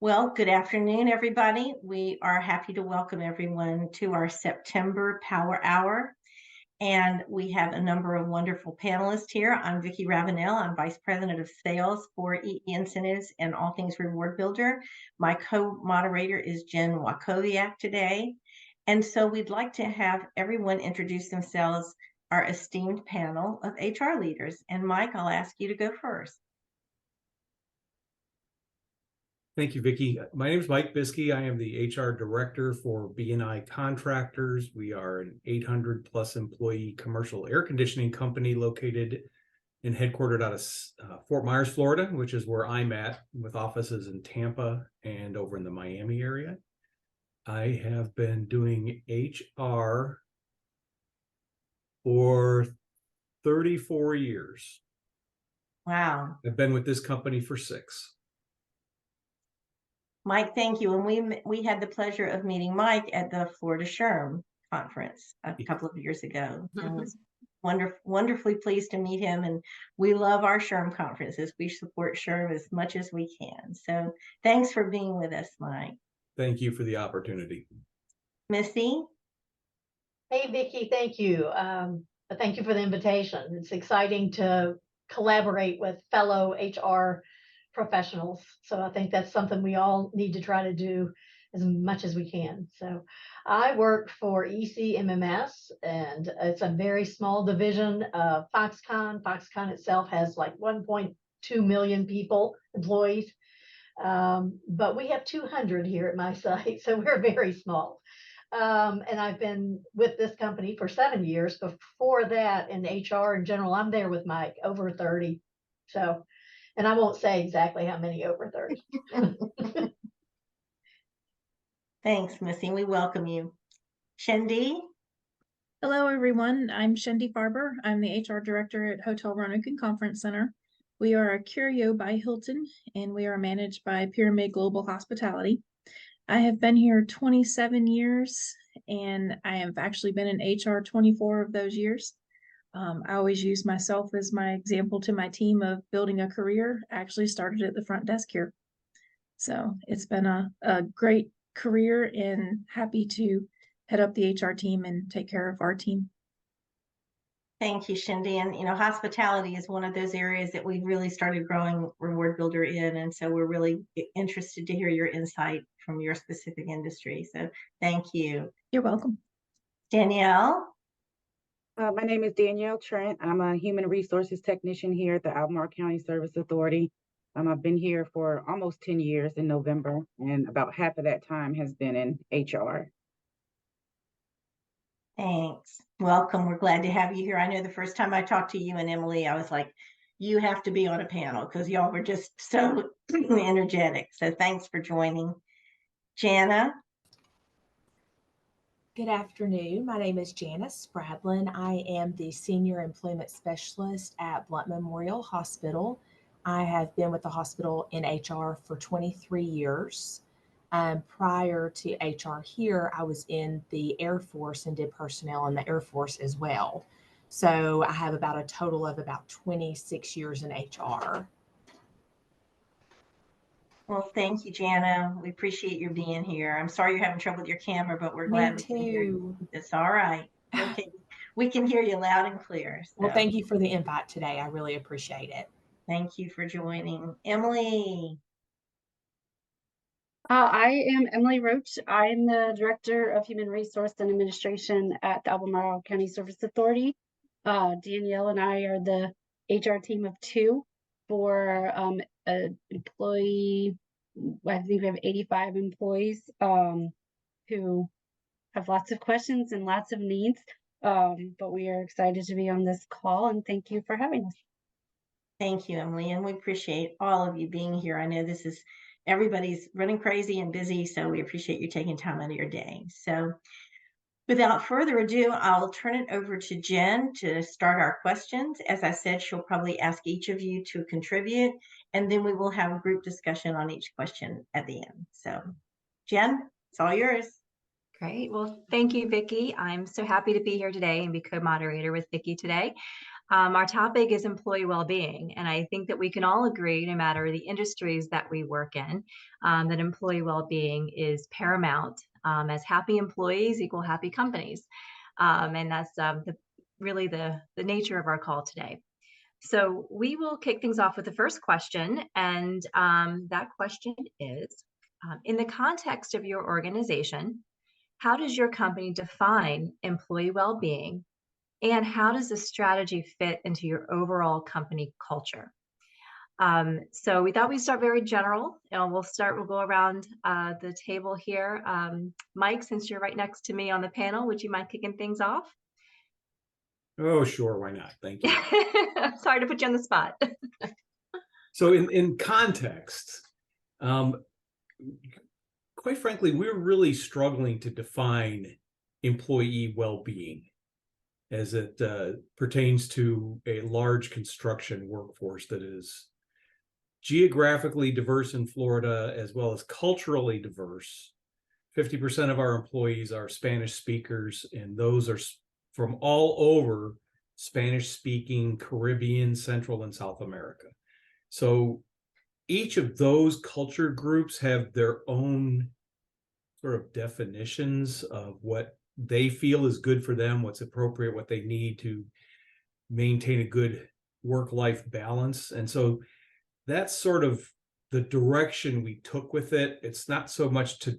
Well, good afternoon, everybody. We are happy to welcome everyone to our September Power Hour. And we have a number of wonderful panelists here. I'm Vicki Ravenel. I'm Vice President of Sales for EE Incentives and All Things Reward Builder. My co-moderator is Jen Wachowiak today. And so we'd like to have everyone introduce themselves, our esteemed panel of HR leaders. And Mike, I'll ask you to go first. Thank you, Vicki. My name is Mike Biskey. I am the HR director for BNI Contractors. We are an 800 plus employee commercial air conditioning company located and headquartered out of Fort Myers, Florida, which is where I'm at, with offices in Tampa and over in the Miami area. I have been doing HR for 34 years. Wow. I've been with this company for 6. Mike, thank you. And we had the pleasure of meeting Mike at the Florida SHRM conference a couple of years ago. And was wonderfully pleased to meet him. And we love our SHRM conferences. We support SHRM as much as we can. So thanks for being with us, Mike. Thank you for the opportunity. Missy? Hey, Vicki, thank you. Thank you for the invitation. It's exciting to collaborate with fellow HR professionals. So I think that's something we all need to try to do as much as we can. So I work for ECMMS, and it's a very small division of Foxconn. Foxconn itself has like 1.2 million employees. But we have 200 here at my site, so we're very small. And I've been with this company for 7 years. Before that, in HR in general, I'm there with Mike, over 30. So, and I won't say exactly how many over 30. Thanks, Missy. We welcome you. Shindy? Hello, everyone. I'm Shindy Farber. I'm the HR director at Hotel Roanoke and Conference Center. We are a Curio by Hilton, and we are managed by Pyramid Global Hospitality. I have been here 27 years, and I have actually been in HR 24 of those years. I always use myself as my example to my team of building a career. I actually started at the front desk here. So it's been a great career, and happy to head up the HR team and take care of our team. Thank you, Shindy. And, hospitality is one of those areas that we've really started growing Reward Builder in. And so we're really interested to hear your insight from your specific industry. So thank you. You're welcome. Danielle? My name is Danielle Trent. I'm a human resources technician here at the Albemarle County Service Authority. I've been here for almost 10 years in November, and about half of that time has been in HR. Thanks. Welcome. We're glad to have you here. I know the first time I talked to you and Emily, I was like, you have to be on a panel because y'all were just so energetic. So thanks for joining. Jana? Good afternoon. My name is Janice Spradlin. I am the Senior Employment Specialist at Blunt Memorial Hospital. I have been with the hospital in HR for 23 years. Prior to HR here, I was in the Air Force and did personnel in the Air Force as well. So I have about a total of about 26 years in HR. Well, thank you, Jana. We appreciate your being here. I'm sorry you're having trouble with your camera, but we're glad we can hear you. It's all right. Okay. We can hear you loud and clear. So. Well, thank you for the invite today. I really appreciate it. Thank you for joining. Emily? I am Emily Roach. I'm the Director of Human Resource and Administration at the Albemarle County Service Authority. Danielle and I are the HR team of 2 for employee. I think we have 85 employees who have lots of questions and lots of needs. But we are excited to be on this call, and thank you for having us. Thank you, Emily, and we appreciate all of you being here. I know everybody's running crazy and busy, so we appreciate you taking time out of your day. So without further ado, I'll turn it over to Jen to start our questions. As I said, she'll probably ask each of you to contribute, and then we will have a group discussion on each question at the end. So Jen, it's all yours. Great. Well, thank you, Vicki. I'm so happy to be here today and be co-moderator with Vicki today. Our topic is employee well-being, and I think that we can all agree, no matter the industries that we work in, that employee well-being is paramount, as happy employees equal happy companies. And that's really the nature of our call today. So we will kick things off with the first question, and that question is, in the context of your organization, how does your company define employee well-being, and how does this strategy fit into your overall company culture? So we thought we'd start very general, and we'll go around the table here. Mike, since you're right next to me on the panel, would you mind kicking things off? Oh, sure. Why not? Thank you. Sorry to put you on the spot. So in context, quite frankly, we're really struggling to define employee well-being as it pertains to a large construction workforce that is geographically diverse in Florida, as well as culturally diverse. 50% of our employees are Spanish speakers, and those are from all over Spanish-speaking Caribbean, Central, and South America. So each of those culture groups have their own sort of definitions of what they feel is good for them, what's appropriate, what they need to maintain a good work-life balance. And so that's sort of the direction we took with it. It's not so much to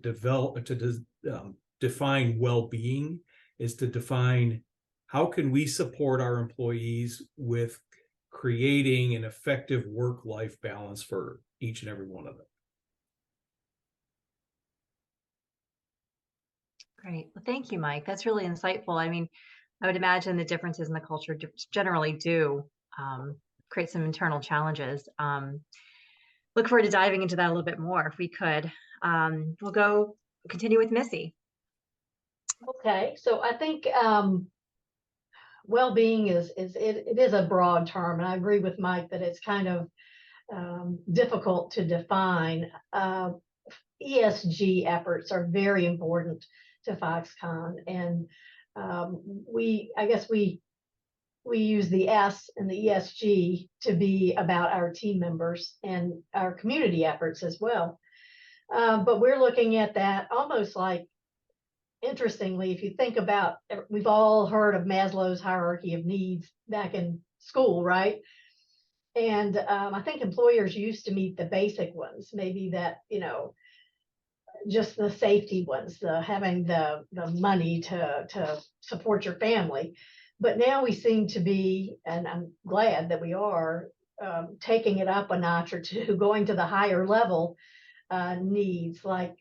define well-being, is to define how can we support our employees with creating an effective work-life balance for each and every one of them. Great. Well, thank you, Mike. That's really insightful. I mean, I would imagine the differences in the culture generally do create some internal challenges. Look forward to diving into that a little bit more if we could. We'll continue with Missy. Okay, so I think well-being it is a broad term, and I agree with Mike that it's kind of difficult to define. ESG efforts are very important to Foxconn, and I guess we use the S in the ESG to be about our team members and our community efforts as well. But we're looking at that almost like, interestingly, if you think about, we've all heard of Maslow's hierarchy of needs back in school, right? And I think employers used to meet the basic ones, maybe that, just the safety ones, having the money to support your family. But now we seem to be, and I'm glad that we are, taking it up a notch or two, going to the higher level needs, like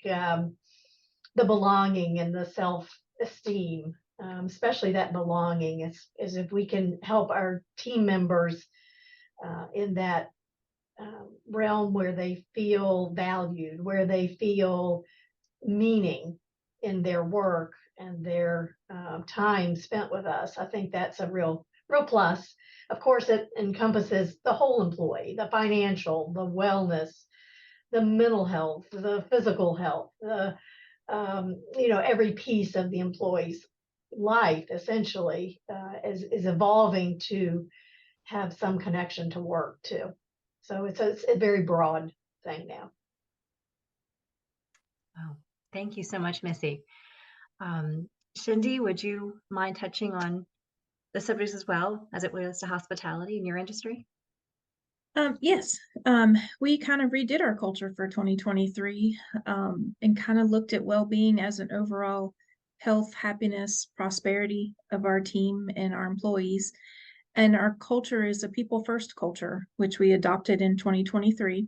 the belonging and the self-esteem, especially that belonging, is if we can help our team members in that realm where they feel valued, where they feel meaning in their work and their time spent with us. I think that's a real plus. Of course, it encompasses the whole employee, the financial, the wellness, the mental health, the physical health, every piece of the employee's life essentially is evolving to have some connection to work too. So it's a very broad thing now. Oh, thank you so much, Missy. Shindy, would you mind touching on the subjects as well as it relates to hospitality in your industry? Yes, we kind of redid our culture for 2023 and kind of looked at well-being as an overall health, happiness, prosperity of our team and our employees. And our culture is a people first culture, which we adopted in 2023.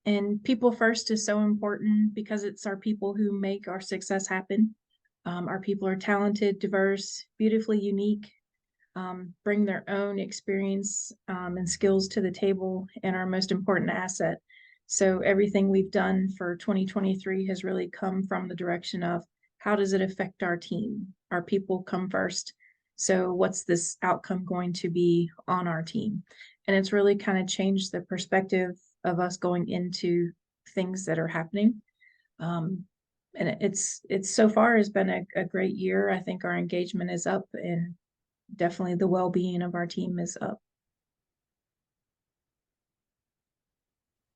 And people first is so important because it's our people who make our success happen. Our people are talented, diverse, beautifully unique, bring their own experience and skills to the table, and our most important asset. So everything we've done for 2023 has really come from the direction of how does it affect our team? Our people come first. So what's this outcome going to be on our team? And it's really kind of changed the perspective of us going into things that are happening. and it's so far has been a great year. I think our engagement is up, and definitely the well-being of our team is up.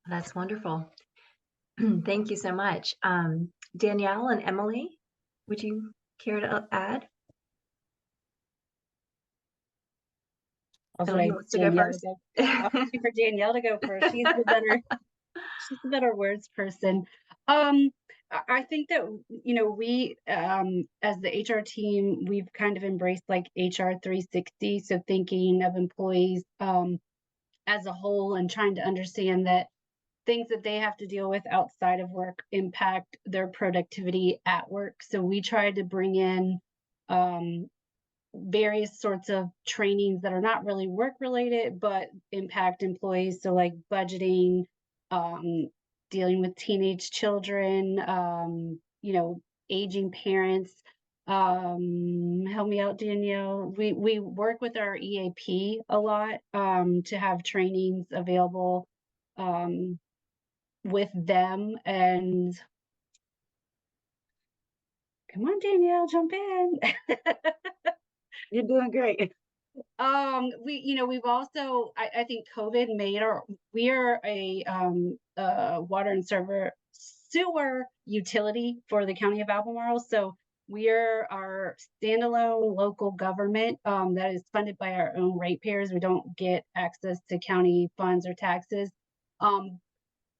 That's wonderful. Thank you so much. Danielle and Emily, would you care to add? I'll Emily let wants to go Danielle first. go. I'll wait for Danielle to go first. She's the better words person. I think that, you know, we, as the HR team, we've kind of embraced like HR 360. So thinking of employees, as a whole, and trying to understand that things that they have to deal with outside of work impact their productivity at work. So we try to bring in, various sorts of trainings that are not really work related, but impact employees. So like budgeting, dealing with teenage children, you know, aging parents. Help me out, Danielle. We work with our EAP a lot, to have trainings available, with them. And come on, Danielle, jump in. You're doing great. We've also, I think COVID made we are a water and sewer utility for the county of Albemarle. So we are our standalone local government, that is funded by our own ratepayers. We don't get access to county funds or taxes.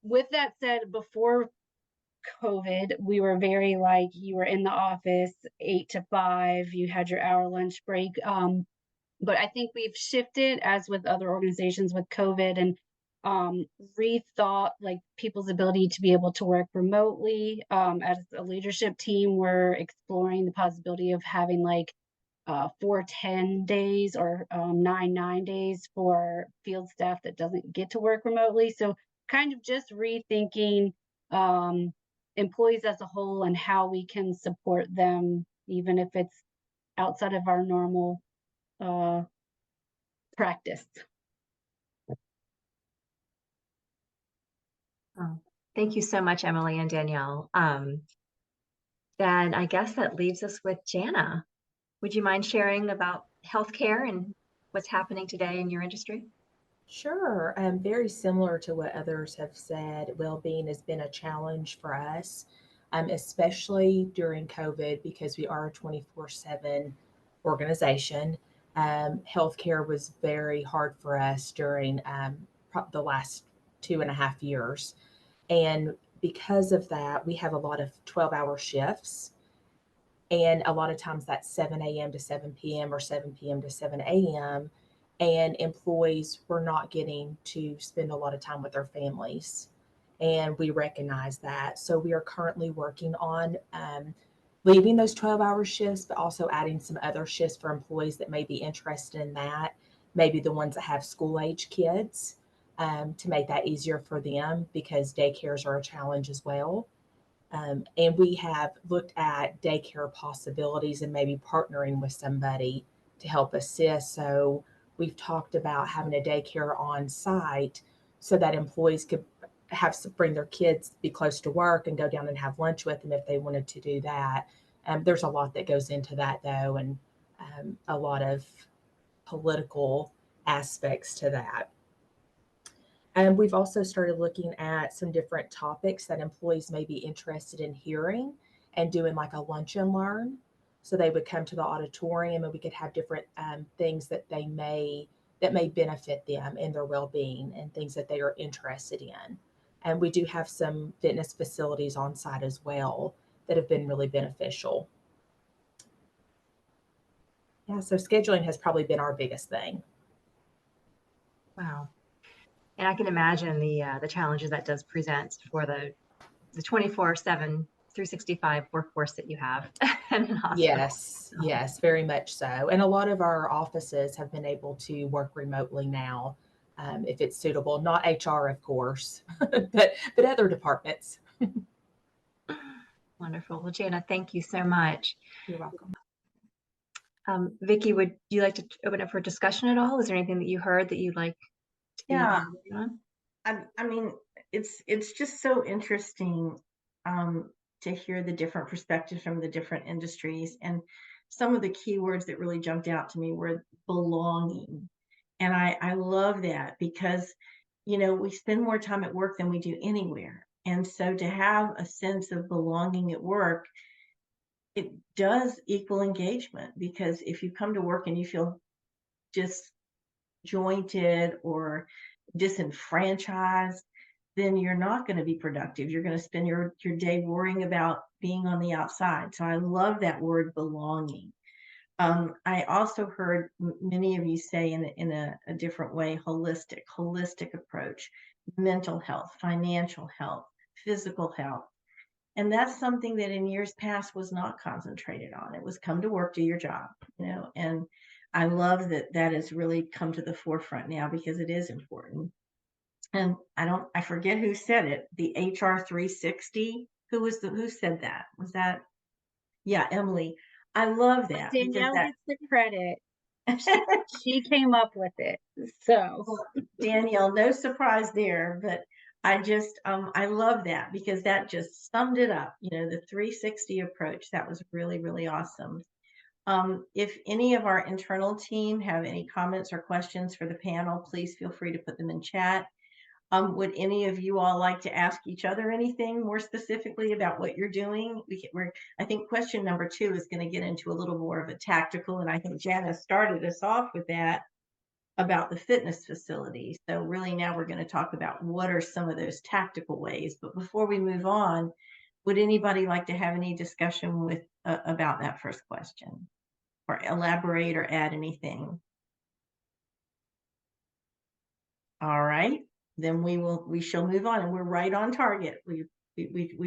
With that said, before COVID, we were very like, you were in the office 8 to 5, you had your hour lunch break. But I think we've shifted, as with other organizations with COVID, and rethought like people's ability to be able to work remotely. As a leadership team, we're exploring the possibility of having like 4-10 days or 9-9 days for field staff that doesn't get to work remotely. So kind of just rethinking employees as a whole and how we can support them, even if it's outside of our normal practice. Oh, thank you so much, Emily and Danielle. Then I guess that leaves us with Jana. Would you mind sharing about healthcare and what's happening today in your industry? Sure. Very similar to what others have said, well-being has been a challenge for us, especially during COVID, because we are a 24/7 organization. Healthcare was very hard for us during the last 2.5 years. And because of that, we have a lot of 12-hour shifts. And a lot of times that's 7 a.m. to 7 p.m. or 7 p.m. to 7 a.m. And employees were not getting to spend a lot of time with their families. And we recognize that. So we are currently working on leaving those 12-hour shifts, but also adding some other shifts for employees that may be interested in that. Maybe the ones that have school-age kids, to make that easier for them, because daycares are a challenge as well. And we have looked at daycare possibilities and maybe partnering with somebody to help assist. So we've talked about having a daycare on site so that employees could bring their kids, be close to work, and go down and have lunch with them if they wanted to do that. There's a lot that goes into that, though, and a lot of political aspects to that. And we've also started looking at some different topics that employees may be interested in hearing, and doing like a lunch and learn. So they would come to the auditorium and we could have different things that may benefit them in their well-being, and things that they are interested in. And we do have some fitness facilities on site as well that have been really beneficial. Yeah, so scheduling has probably been our biggest thing. Wow. And I can imagine the challenges that does present for the 24/7 365 workforce that you have in the hospital. Yes, very much so. And a lot of our offices have been able to work remotely now, if it's suitable. Not HR, of course, but other departments. Wonderful. Well, Jana, thank you so much. You're welcome. Vicki, would you like to open up for discussion at all? Is there anything that you heard that you'd like to to hear the different perspectives from the different industries. And some of the keywords that really jumped out to me were belonging. And I love that because, we spend more time at work than we do anywhere. And so to have a sense of belonging at work, it does equal engagement, because if you come to work and you feel disjointed or disenfranchised, then you're not going to be productive. You're going to spend your day worrying about being on the outside. So I love that word belonging. I also heard many of you say in a different way, holistic approach, mental health, financial health, physical health. And that's something that in years past was not concentrated on. It was come to work, do your job, and I love that that has really come to the forefront now, because it is important. And I forget who said it, the HR 360. Who said that? Was that, yeah, Emily. I love that because Danielle that gets the credit. She came up with it. So Well, Danielle, no surprise there, but I love that because that just summed it up, the 360 approach. That was really, really awesome. If any of our internal team have any comments or questions for the panel, please feel free to put them in chat. Would any of you all like to ask each other anything more specifically about what you're doing? I think question number 2 is going to get into a little more of a tactical, and I think Janice started us off with that about the fitness facility. So really now we're going to talk about what are some of those tactical ways. But before we move on, would anybody like to have any discussion with about that first question, or elaborate or add anything? All right, then we shall move on, and we're right on target. We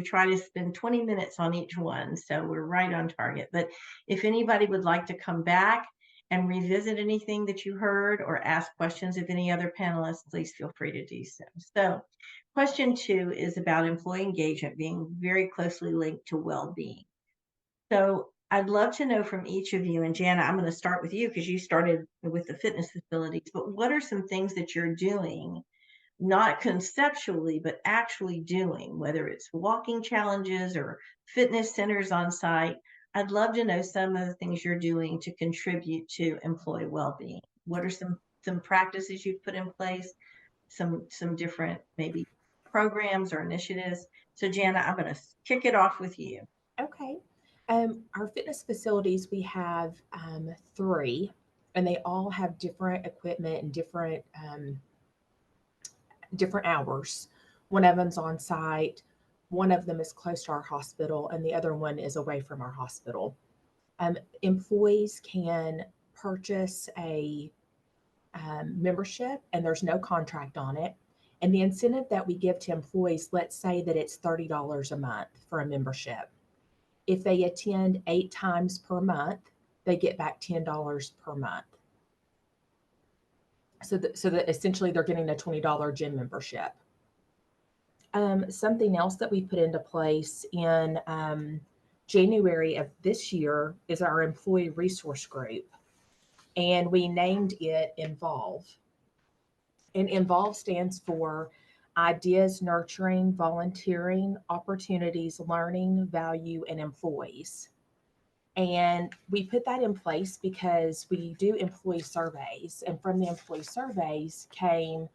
try to spend 20 minutes on each one, so we're right on target. But if anybody would like to come back and revisit anything that you heard or ask questions of any other panelists, please feel free to do so. So question 2 is about employee engagement being very closely linked to well-being. So I'd love to know from each of you, and Jana, I'm going to start with you because you started with the fitness facilities, but what are some things that you're doing, not conceptually, but actually doing, whether it's walking challenges or fitness centers on site? I'd love to know some of the things you're doing to contribute to employee well-being. What are some practices you've put in place, some different maybe programs or initiatives? So Jana, I'm going to kick it off with you. Okay. Our fitness facilities, we have 3, and they all have different equipment and different hours. One of them's on site, one of them is close to our hospital, and the other one is away from our hospital. Employees can purchase a membership, and there's no contract on it. And the incentive that we give to employees, let's say that it's $30 a month for a membership. If they attend 8 times per month, they get back $10 per month. So that essentially they're getting a $20 gym membership. Something else that we put into place in January of this year is our employee resource group, and we named it Involve. And Involve stands for Ideas, Nurturing, Volunteering, Opportunities, Learning, Value, and Employees. And we put that in place because we do employee surveys, and from the employee surveys came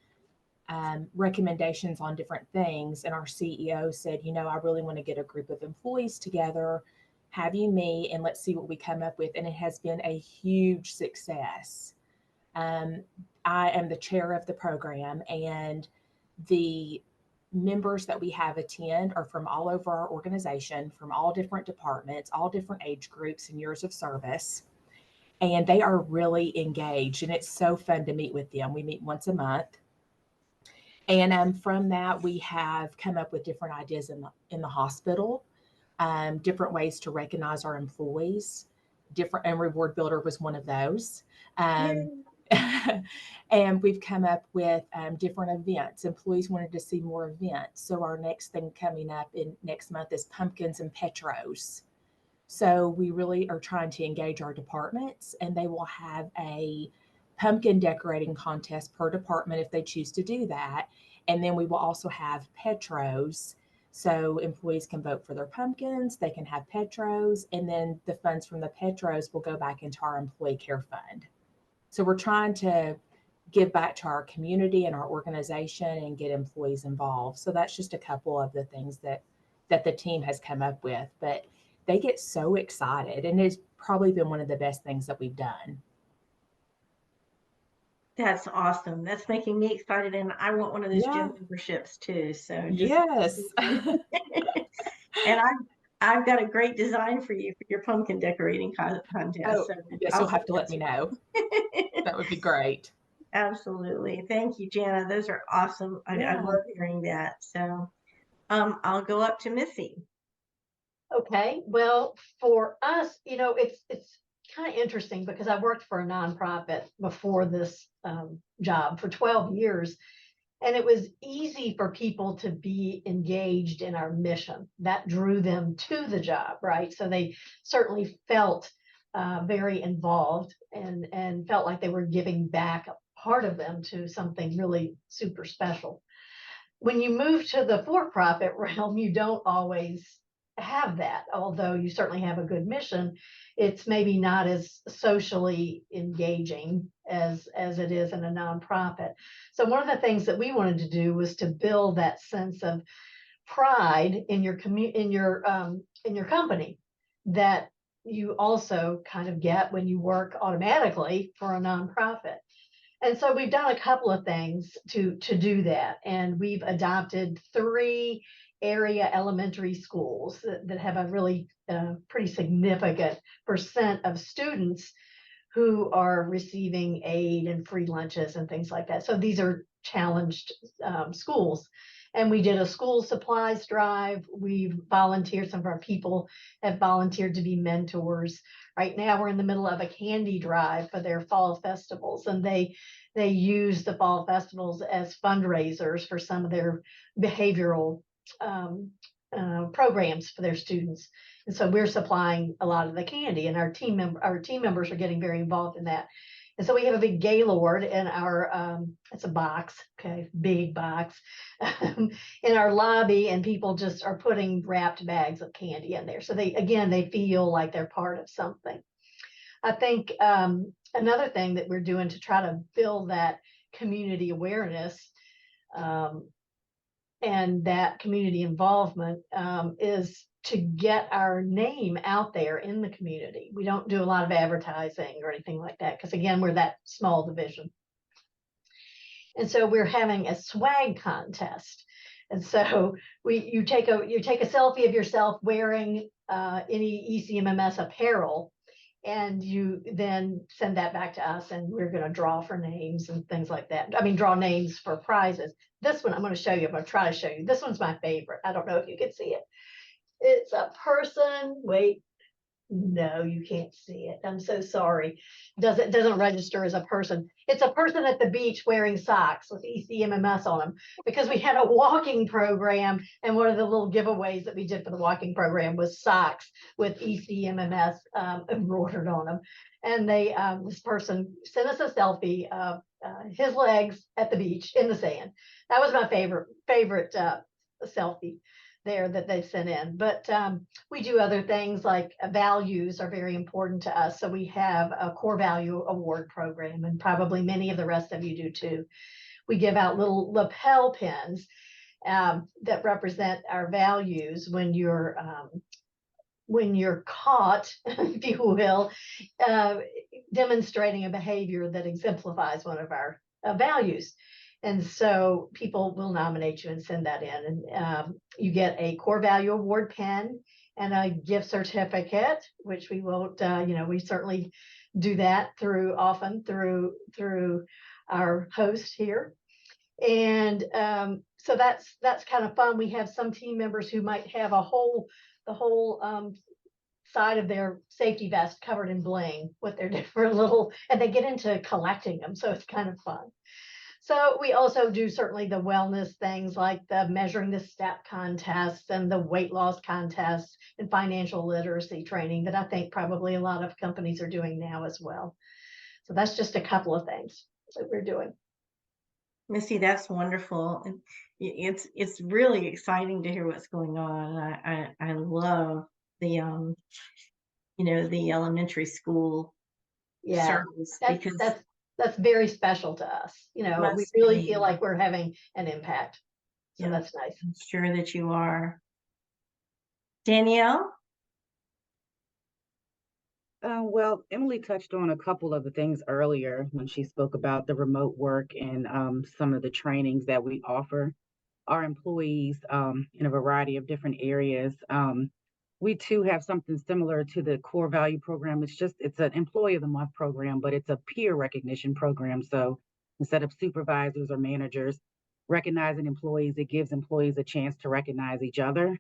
recommendations on different things. And our CEO said, I really want to get a group of employees together, have you meet, and let's see what we come up with. And it has been a huge success. I am the chair of the program, and the members that we have attend are from all over our organization, from all different departments, all different age groups and years of service. And they are really engaged, and it's so fun to meet with them. We meet once a month. And from that, we have come up with different ideas in the hospital, different ways to recognize our employees. And Reward Builder was one of those. And we've come up with different events. Employees wanted to see more events. So our next thing coming up in next month is pumpkins and Petros. So we really are trying to engage our departments, and they will have a pumpkin decorating contest per department if they choose to do that. And then we will also have Petros So employees can vote for their pumpkins, they can have petros, and then the funds from the petros will go back into our employee care fund. So we're trying to give back to our community and our organization and get employees involved. So that's just a couple of the things that the team has come up with. But they get so excited, and it's probably been one of the best things that we've done. That's awesome. That's making me excited, and I want one of those Yeah. gym memberships too. So Yes. and I've got a great design for you for your pumpkin decorating contest. Oh, So yes, I'll you'll have to send let that me to know. you. That would be great. Absolutely. Thank you, Jana. Those are awesome. I Yeah. love hearing that. So I'll go up to Missy. Okay, well, for us, it's kind of interesting because I worked for a nonprofit before this job for 12 years, and it was easy for people to be engaged in our mission. That drew them to the job, right? So they certainly felt very involved and felt like they were giving back a part of them to something really super special. When you move to the for-profit realm, you don't always have that, although you certainly have a good mission. It's maybe not as socially engaging as it is in a nonprofit. So one of the things that we wanted to do was to build that sense of pride in your in your company that you also kind of get when you work automatically for a nonprofit. And so we've done a couple of things to do that. And we've adopted 3 area elementary schools that have a really pretty significant percent of students who are receiving aid and free lunches and things like that. So these are challenged schools. And we did a school supplies drive. We've volunteered, some of our people have volunteered to be mentors. Right now, we're in the middle of a candy drive for their fall festivals, and they use the fall festivals as fundraisers for some of their behavioral programs for their students. And so we're supplying a lot of the candy, and our team members are getting very involved in that. And so we have a big Gaylord in our, it's a box, okay, big box, in our lobby, and people just are putting wrapped bags of candy in there. So they feel like they're part of something. I think another thing that we're doing to try to build that community awareness and that community involvement is to get our name out there in the community. We don't do a lot of advertising or anything like that because, again, we're that small division. And so we're having a swag contest. And so you take a selfie of yourself wearing any ECMMS apparel, and you then send that back to us, and we're going to draw for names and things like that. I mean, draw names for prizes. This one I'm going to show you. I'm going to try to show you. This one's my favorite. I don't know if you can see it. It's a person. Wait, no, you can't see it. I'm so sorry. Doesn't register as a person. It's a person at the beach wearing socks with ECMMS on them, because we had a walking program, and one of the little giveaways that we did for the walking program was socks with ECMMS embroidered on them. And this person sent us a selfie of his legs at the beach in the sand. That was my favorite selfie there that they've sent in. But we do other things like values are very important to us. So we have a core value award program, and probably many of the rest of you do too. We give out little lapel pins that represent our values when you're caught, if you will, demonstrating a behavior that exemplifies one of our values. And so people will nominate you and send that in. And you get a core value award pin and a gift certificate, which we won't, we certainly do that through our host here. And so that's kind of fun. We have some team members who might have the whole side of their safety vest covered in bling with their different little, and they get into collecting them. So it's kind of fun. So we also do certainly the wellness things like the measuring the step contests and the weight loss contests and financial literacy training that I think probably a lot of companies are doing now as well. So that's just a couple of things that we're doing. Missy, that's wonderful. And it's really exciting to hear what's going on. I love the the elementary school Yeah, service that's because that's that's very special to us. You know, we must really be. feel like we're having an impact. So Yeah, that's nice. I'm sure that you are. Danielle? Well, Emily touched on a couple of the things earlier when she spoke about the remote work and some of the trainings that we offer our employees in a variety of different areas. We too have something similar to the core value program. It's an employee of the month program, but it's a peer recognition program. So instead of supervisors or managers recognizing employees, it gives employees a chance to recognize each other.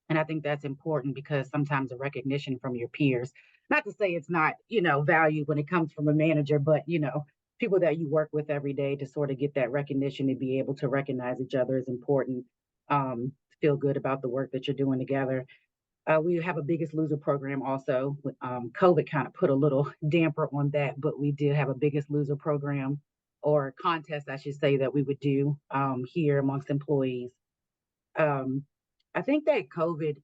And I think that's important because sometimes the recognition from your peers, not to say it's not, valued when it comes from a manager, but, people that you work with every day to sort of get that recognition and be able to recognize each other is important. To feel good about the work that you're doing together. We have a Biggest Loser program also. COVID kind of put a little damper on that, but we did have a Biggest Loser program or contest, I should say, that we would do here amongst employees. Um, I think that COVID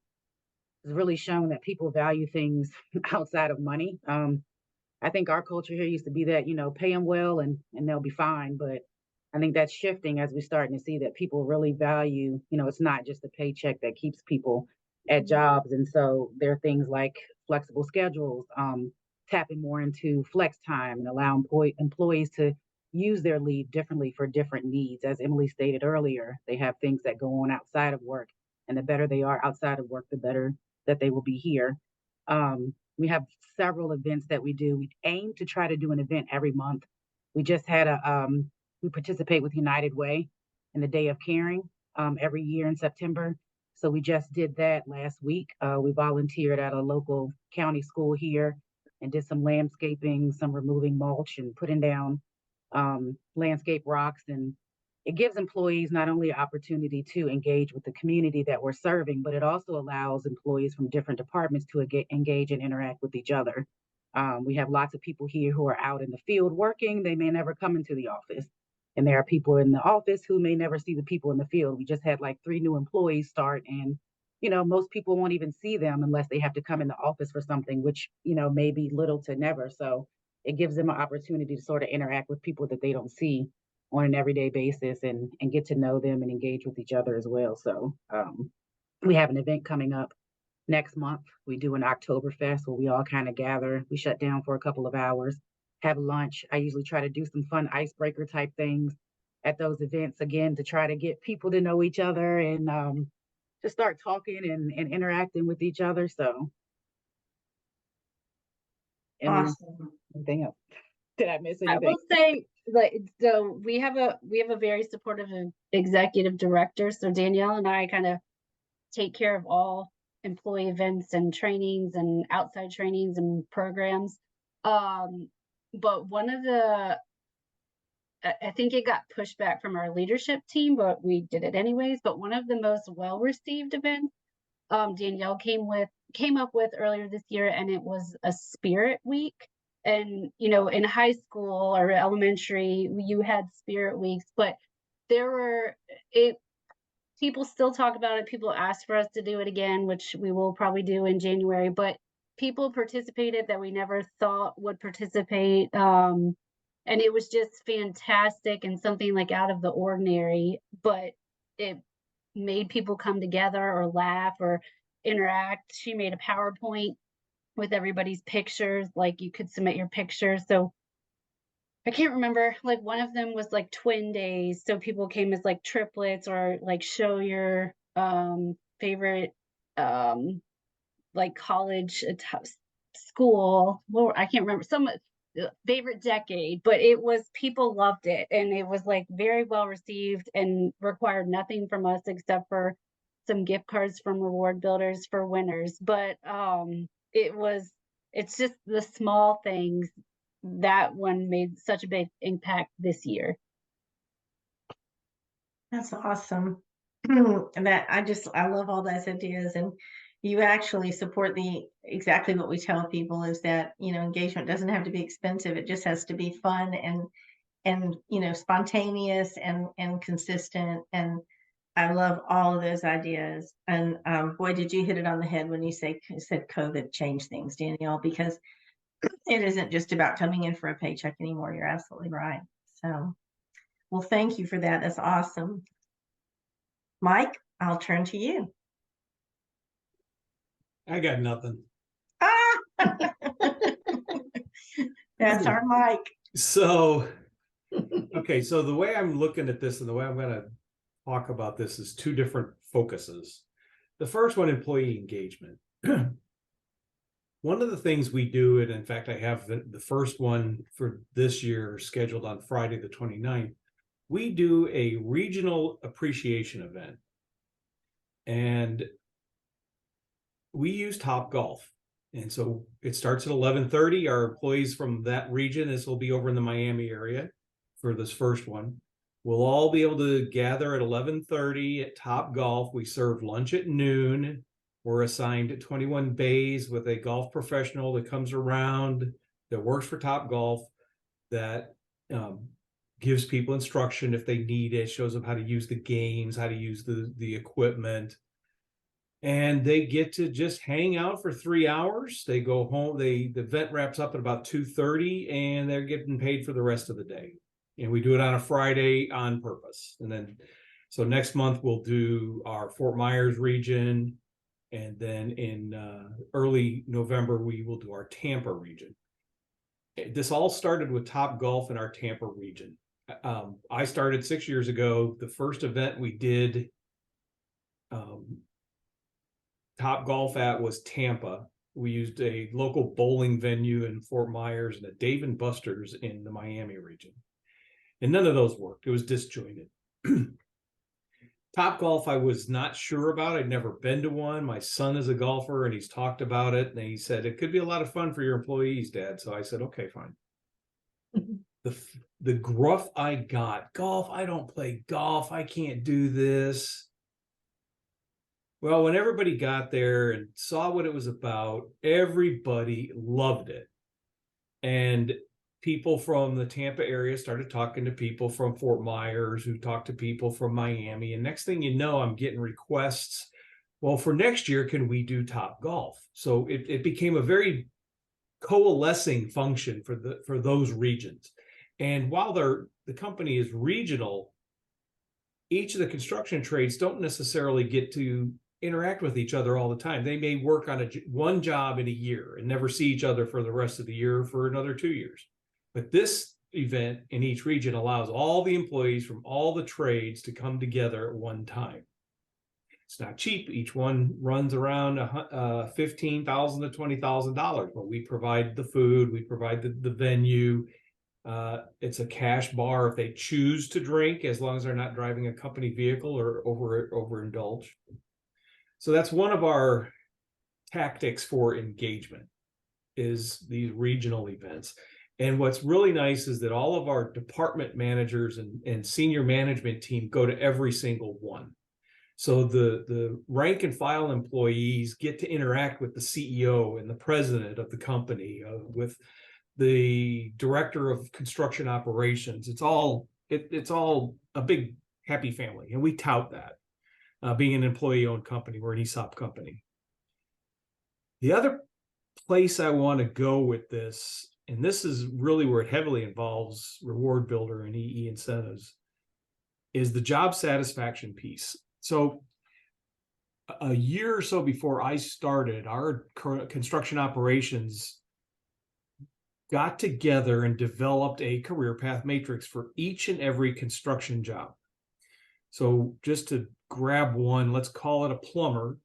has really shown that people value things outside of money. I think our culture here used to be that, pay them well and they'll be fine. But I think that's shifting as we're starting to see that people really value, it's not just a paycheck that keeps people at jobs. And so there are things like flexible schedules, tapping more into flex time and allow employees to use their leave differently for different needs. As Emily stated earlier, they have things that go on outside of work. And the better they are outside of work, the better that they will be here. We have several events that we do. We aim to try to do an event every month. We just had we participate with United Way in the Day of Caring every year in September. So we just did that last week. We volunteered at a local county school here and did some landscaping, some removing mulch and putting down landscape rocks. And it gives employees not only an opportunity to engage with the community that we're serving, but it also allows employees from different departments to engage and interact with each other. We have lots of people here who are out in the field working. They may never come into the office. And there are people in the office who may never see the people in the field. We just had like 3 new employees start, and most people won't even see them unless they have to come in the office for something, which may be little to never. So it gives them an opportunity to sort of interact with people that they don't see on an everyday basis and get to know them and engage with each other as well. So we have an event coming up next month. We do an Oktoberfest where we all kind of gather. We shut down for a couple of hours, have lunch. I usually try to do some fun icebreaker type things at those events again to try to get people to know each other and to start talking and interacting with each other. So Awesome. anything else? Did I miss I anything? will say, like, so we have a very supportive executive director. So Danielle and I kind of take care of all employee events and trainings and outside trainings and programs. But one of I think it got pushed back from our leadership team, but we did it anyways. But one of the most well-received events Danielle came up with earlier this year, and it was a spirit week. And in high school or elementary, you had spirit weeks, but people still talk about it. People ask for us to do it again, which we will probably do in January, but people participated that we never thought would participate. And it was just fantastic and something like out of the ordinary, but it made people come together or laugh or interact. She made a PowerPoint with everybody's pictures, like you could submit your pictures. So I can't remember, like one of them was like twin days. So people came as like triplets or like show your favorite like college school. Well, I can't remember some favorite decade, but people loved it, and it was like very well received and required nothing from us except for some gift cards from Reward Builders for winners. But it's just the small things. That one made such a big impact this year. That's awesome. And I love all those ideas, and you actually support exactly what we tell people is that, engagement doesn't have to be expensive. It just has to be fun spontaneous and consistent. And I love all of those ideas. And boy, did you hit it on the head when you said COVID changed things, Danielle, because it isn't just about coming in for a paycheck anymore. You're absolutely right. So, well, thank you for that. That's awesome. Mike, I'll turn to you. I got nothing. That's our Mike. So, okay, so the way I'm looking at this and the way I'm going to talk about this is two different focuses. The first one, employee engagement. One of the things we do, and in fact, I have the first one for this year scheduled on Friday the 29th, we do a regional appreciation event. And we use Topgolf. And so it starts at 11:30. Our employees from that region, this will be over in the Miami area for this first one. We'll all be able to gather at 11:30 at Topgolf. We serve lunch at noon. We're assigned 21 bays with a golf professional that comes around that works for Topgolf that gives people instruction if they need it, shows them how to use the games, how to use the equipment. And they get to just hang out for 3 hours. They go home. The event wraps up at about 2:30, and they're getting paid for the rest of the day. And we do it on a Friday on purpose. And then, so next month we'll do our Fort Myers region. And then in early November, we will do our Tampa region. This all started with Topgolf in our Tampa region. I started 6 years ago. The first event we did Topgolf at was Tampa. We used a local bowling venue in Fort Myers and a Dave & Buster's in the Miami region. And none of those worked. It was disjointed. Topgolf, I was not sure about. I'd never been to one. My son is a golfer and he's talked about it. And he said, it could be a lot of fun for your employees, Dad. So I said, okay, fine. The gruff I got, golf, I don't play golf. I can't do this. Well, when everybody got there and saw what it was about, everybody loved it. And people from the Tampa area started talking to people from Fort Myers, who talked to people from Miami. And next thing you know, I'm getting requests. Well, for next year, can we do Topgolf? So it became a very coalescing function for those regions. And while the company is regional, each of the construction trades don't necessarily get to interact with each other all the time. They may work on one job in a year and never see each other for the rest of the year for another 2 years. But this event in each region allows all the employees from all the trades to come together at one time. It's not cheap. Each one runs around $15,000 to $20,000, but we provide the food, we provide the venue. It's a cash bar if they choose to drink, as long as they're not driving a company vehicle or overindulge. So that's one of our tactics for engagement, is these regional events. And what's really nice is that all of our department managers and senior management team go to every single one. So the rank and file employees get to interact with the CEO and the president of the company, with the director of construction operations. It's all a big happy family, and we tout that. Being an employee-owned company, we're an ESOP company. The other place I want to go with this, and this is really where it heavily involves Reward Builder and EE incentives, is the job satisfaction piece. So a year or so before I started, our construction operations got together and developed a career path matrix for each and every construction job. So just to grab one, let's call it a plumber.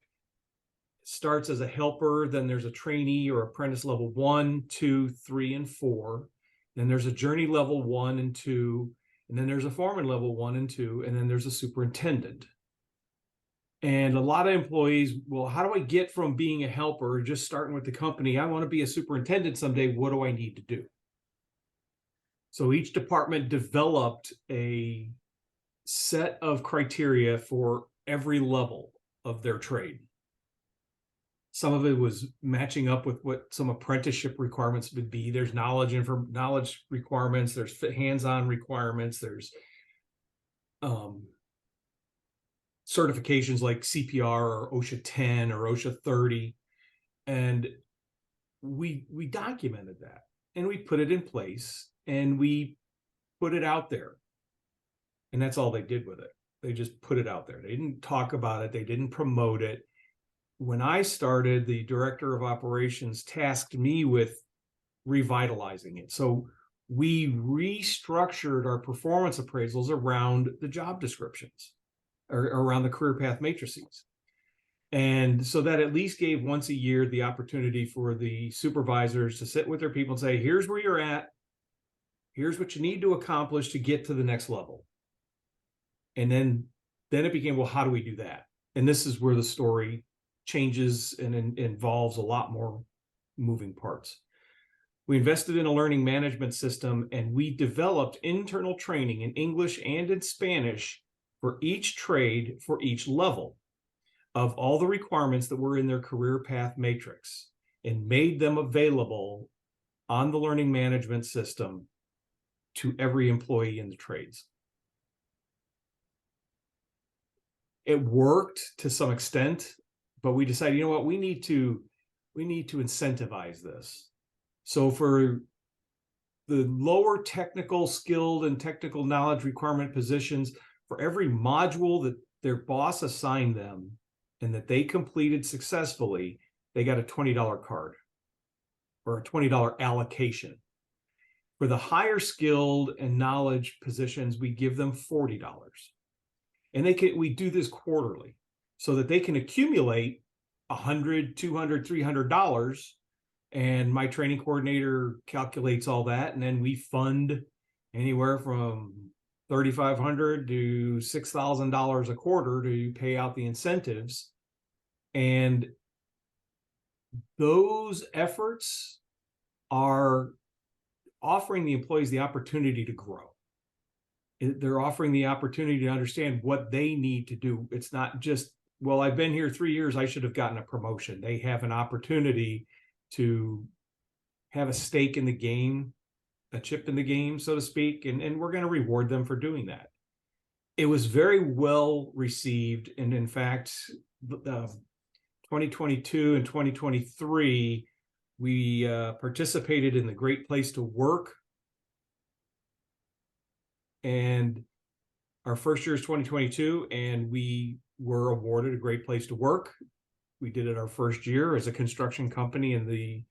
It starts as a helper, then there's a trainee or apprentice level 1, 2, 3, and 4. Then there's a journey level 1 and 2, and then there's a foreman level 1 and 2, and then there's a superintendent. And a lot of employees, well, how do I get from being a helper, just starting with the company? I want to be a superintendent someday. What do I need to do? So each department developed a set of criteria for every level of their trade. Some of it was matching up with what some apprenticeship requirements would be. There's knowledge requirements, there's hands-on requirements, there's certifications like CPR or OSHA 10 or OSHA 30. And we documented that and we put it in place and we put it out there. And that's all they did with it. They just put it out there. They didn't talk about it. They didn't promote it. When I started, the director of operations tasked me with revitalizing it. So we restructured our performance appraisals around the job descriptions or around the career path matrices. And so that at least gave once a year the opportunity for the supervisors to sit with their people and say, here's where you're at. Here's what you need to accomplish to get to the next level. And then it became, well, how do we do that? And this is where the story changes and involves a lot more moving parts. We invested in a learning management system and we developed internal training in English and in Spanish for each trade for each level of all the requirements that were in their career path matrix and made them available on the learning management system to every employee in the trades. It worked to some extent, but we decided, you know what, we need to incentivize this. So for the lower technical skilled and technical knowledge requirement positions, for every module that their boss assigned them and that they completed successfully, they got a $20 card or a $20 allocation. For the higher skilled and knowledge positions, we give them $40. And we do this quarterly so that they can accumulate $100, $200, $300. And my training coordinator calculates all that. And then we fund anywhere from $3,500 to $6,000 a quarter to pay out the incentives. And those efforts are offering the employees the opportunity to grow. They're offering the opportunity to understand what they need to do. It's not just, well, I've been here 3 years, I should have gotten a promotion. They have an opportunity to have a stake in the game, a chip in the game, so to speak, and we're going to reward them for doing that. It was very well received. And in fact, 2022 and 2023, we participated in the Great Place to Work. And our first year is 2022, and we were awarded a Great Place to Work. We did it our first year as a construction company, and the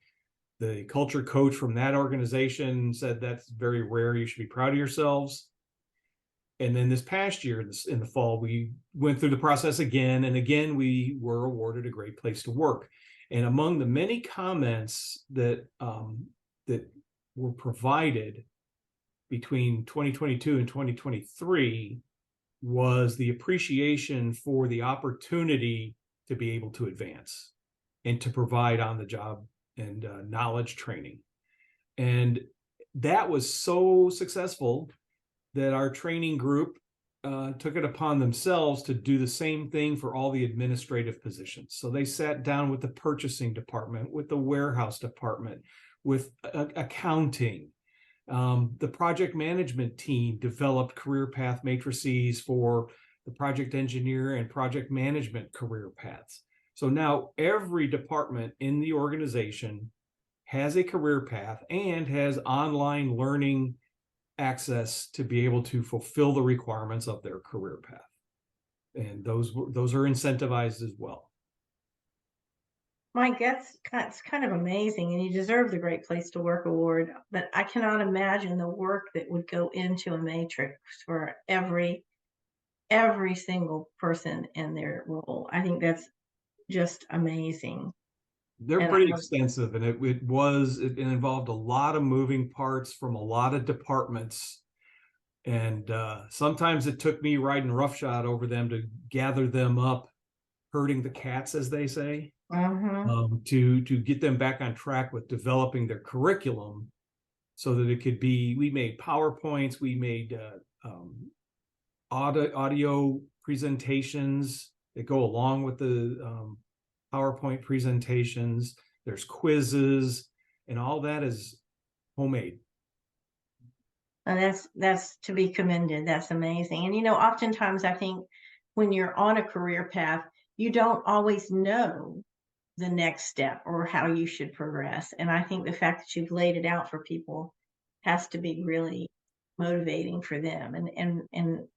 culture coach from that organization said that's very rare. You should be proud of yourselves. And then this past year, in the fall, we went through the process again, and again, we were awarded a Great Place to Work. And among the many comments that were provided between 2022 and 2023 was the appreciation for the opportunity to be able to advance and to provide on the job and knowledge training. And that was so successful that our training group took it upon themselves to do the same thing for all the administrative positions. So they sat down with the purchasing department, with the warehouse department, with accounting. The project management team developed career path matrices for the project engineer and project management career paths. So now every department in the organization has a career path and has online learning access to be able to fulfill the requirements of their career path. And those are incentivized as well. Mike, that's kind of amazing, and you deserve the Great Place to Work award, but I cannot imagine the work that would go into a matrix for every single person in their role. I think that's just amazing. They're pretty extensive, and it involved a lot of moving parts from a lot of departments. And sometimes it took me riding roughshod over them to gather them up, herding the cats, as they say. To get them back on track with developing their curriculum so that it could be, we made PowerPoints, we made audio presentations that go along with the PowerPoint presentations, there's quizzes, and all that is homemade. And that's to be commended. That's amazing. And oftentimes I think when you're on a career path, you don't always know the next step or how you should progress. And I think the fact that you've laid it out for people has to be really motivating for them and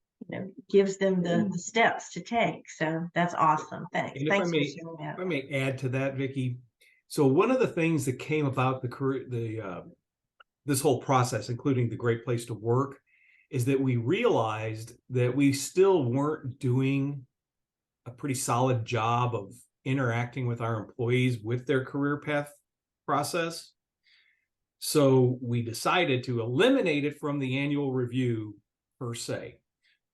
gives them the steps to take. So that's awesome. Thanks. And Thanks for sharing that. if I may add to that, Vicki. So one of the things that came about this whole process, including the Great Place to Work, is that we realized that we still weren't doing a pretty solid job of interacting with our employees with their career path process. So we decided to eliminate it from the annual review per se.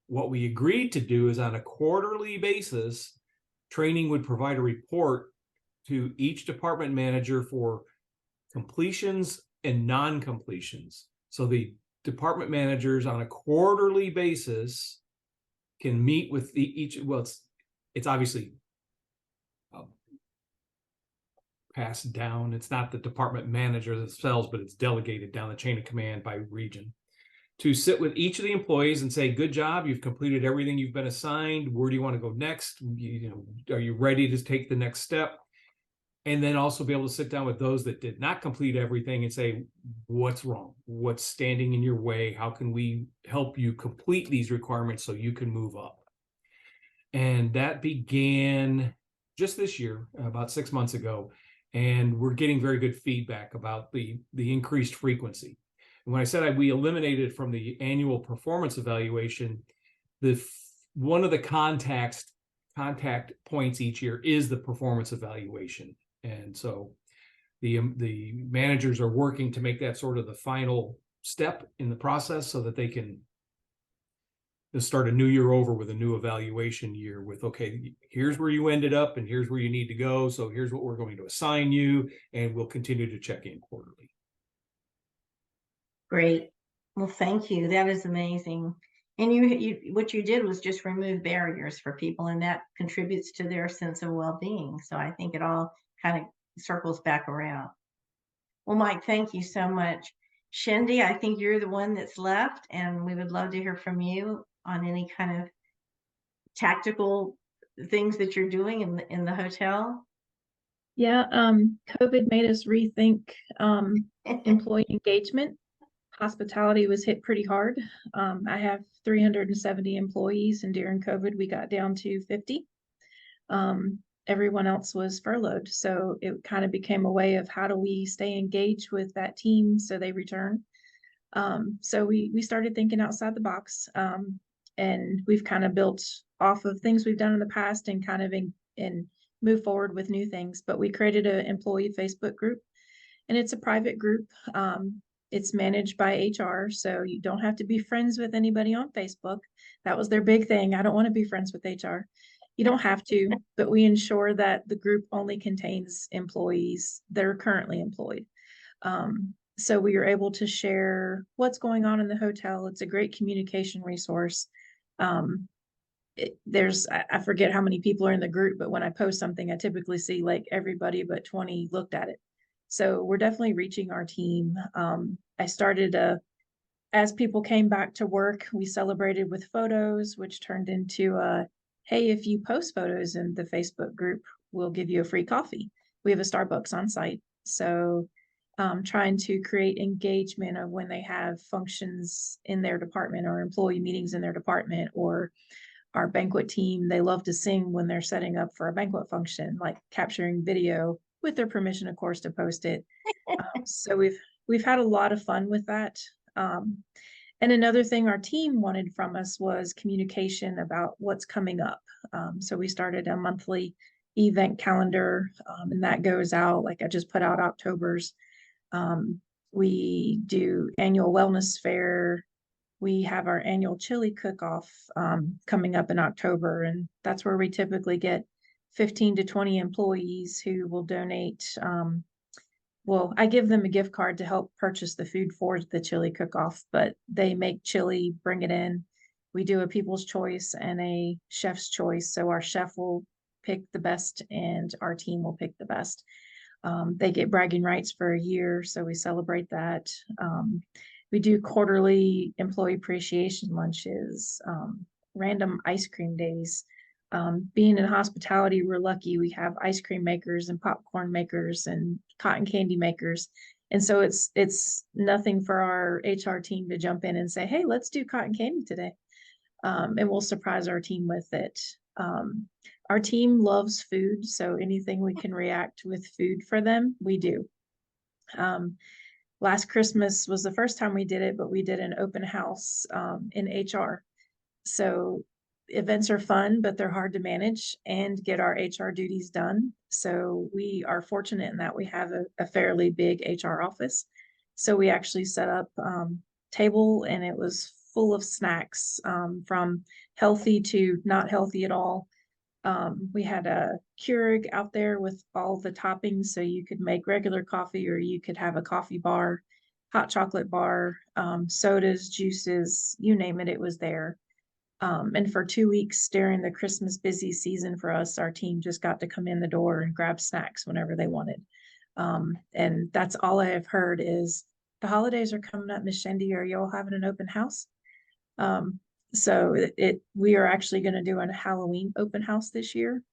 What we agreed to do is on a quarterly basis, training would provide a report to each department manager for completions and non-completions. So the department managers on a quarterly basis can meet with each, well, it's obviously passed down. It's not the department manager themselves, but it's delegated down the chain of command by region to sit with each of the employees and say, good job, you've completed everything you've been assigned. Where do you want to go next? Are you ready to take the next step? And then also be able to sit down with those that did not complete everything and say, what's wrong? What's standing in your way? How can we help you complete these requirements so you can move up? And that began just this year, about 6 months ago. And we're getting very good feedback about the increased frequency. And when I said we eliminated from the annual performance evaluation, one of the contact points each year is the performance evaluation. And so the managers are working to make that sort of the final step in the process so that they can start a new year over with a new evaluation year with, okay, here's where you ended up and here's where you need to go. So here's what we're going to assign you, and we'll continue to check in quarterly. Great. Well, thank you. That is amazing. And what you did was just remove barriers for people, and that contributes to their sense of well-being. So I think it all kind of circles back around. Well, Mike, thank you so much. Shendy, I think you're the one that's left, and we would love to hear from you on any kind of tactical things that you're doing in the hotel. Yeah, COVID made us rethink employee engagement. Hospitality was hit pretty hard. I have 370 employees, and during COVID, we got down to 50. Everyone else was furloughed. So it kind of became a way of how do we stay engaged with that team so they return. So we started thinking outside the box, and we've kind of built off of things we've done in the past and kind of and move forward with new things. But we created an employee Facebook group, and it's a private group. It's managed by HR, so you don't have to be friends with anybody on Facebook. That was their big thing. I don't want to be friends with HR. You don't have to, but we ensure that the group only contains employees that are currently employed. So we are able to share what's going on in the hotel. It's a great communication resource. I forget how many people are in the group, but when I post something, I typically see like everybody but 20 looked at it. So we're definitely reaching our team. I started as people came back to work, we celebrated with photos, which turned into hey, if you post photos in the Facebook group, we'll give you a free coffee. We have a Starbucks on site. So trying to create engagement of when they have functions in their department or employee meetings in their department, or our banquet team, they love to sing when they're setting up for a banquet function, like capturing video with their permission, of course, to post it. So we've had a lot of fun with that. And another thing our team wanted from us was communication about what's coming up. So we started a monthly event calendar, and that goes out, like I just put out October's. We do annual wellness fair. We have our annual chili cook-off coming up in October, and that's where we typically get 15 to 20 employees who will donate. Well, I give them a gift card to help purchase the food for the chili cook-off, but they make chili, bring it in. We do a people's choice and a chef's choice. So our chef will pick the best and our team will pick the best. They get bragging rights for a year, so we celebrate that. We do quarterly employee appreciation lunches, random ice cream days. Being in hospitality, we're lucky. We have ice cream makers and popcorn makers and cotton candy makers. And so it's nothing for our HR team to jump in and say, hey, let's do cotton candy today. And we'll surprise our team with it. Our team loves food, so anything we can react with food for them, we do. Last Christmas was the first time we did it, but we did an open house in HR. So events are fun, but they're hard to manage and get our HR duties done. So we are fortunate in that we have a fairly big HR office. So we actually set up table, and it was full of snacks, from healthy to not healthy at all. We had a Keurig out there with all the toppings, so you could make regular coffee or you could have a coffee bar, hot chocolate bar, sodas, juices, you name it, it was there. And for 2 weeks during the Christmas busy season for us, our team just got to come in the door and grab snacks whenever they wanted. And that's all I have heard is, the holidays are coming up, Miss Shendy, are y'all having an open house? So we are actually going to do a Halloween open house this year.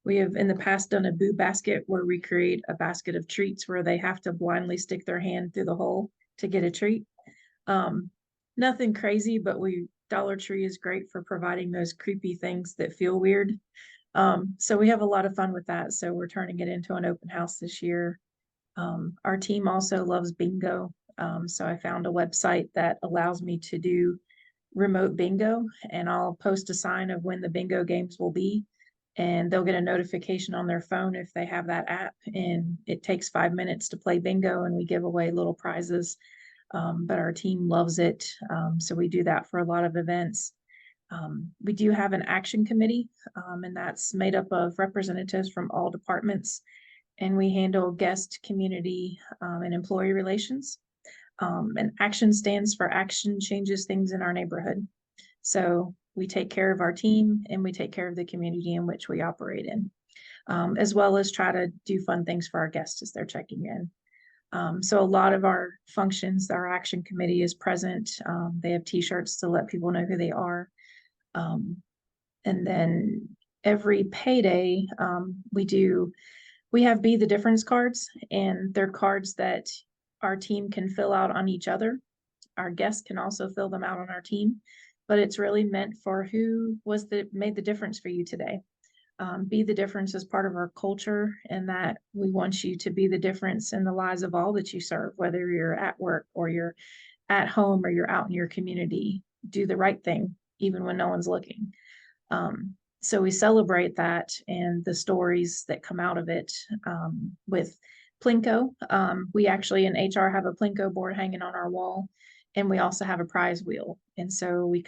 We have in the past done a boo basket where we create a basket of treats where they have to blindly stick their hand through the hole to get a treat. Nothing crazy, but Dollar Tree is great for providing those creepy things that feel weird. So we have a lot of fun with that. So we're turning it into an open house this year. Our team also loves bingo. So I found a website that allows me to do remote bingo, and I'll post a sign of when the bingo games will be, and they'll get a notification on their phone if they have that app, and it takes 5 minutes to play bingo, and we give away little prizes. But our team loves it. So we do that for a lot of events. We do have an action committee, and that's made up of representatives from all departments, and we handle guest, community, and employee relations. And action stands for action changes things in our neighborhood. So we take care of our team and we take care of the community in which we operate in, as well as try to do fun things for our guests as they're checking in. So a lot of our functions, our action committee is present. They have t-shirts to let people know who they are. And then every payday, we have Be the Difference cards, and they're cards that our team can fill out on each other. Our guests can also fill them out on our team, but it's really meant for who made the difference for you today. Be the Difference is part of our culture, and that we want you to be the difference in the lives of all that you serve, whether you're at work or you're at home or you're out in your community. Do the right thing, even when no one's looking. So we celebrate that and the stories that come out of it with Plinko. We actually in HR have a Plinko board hanging on our wall, and we also have a prize wheel. And so we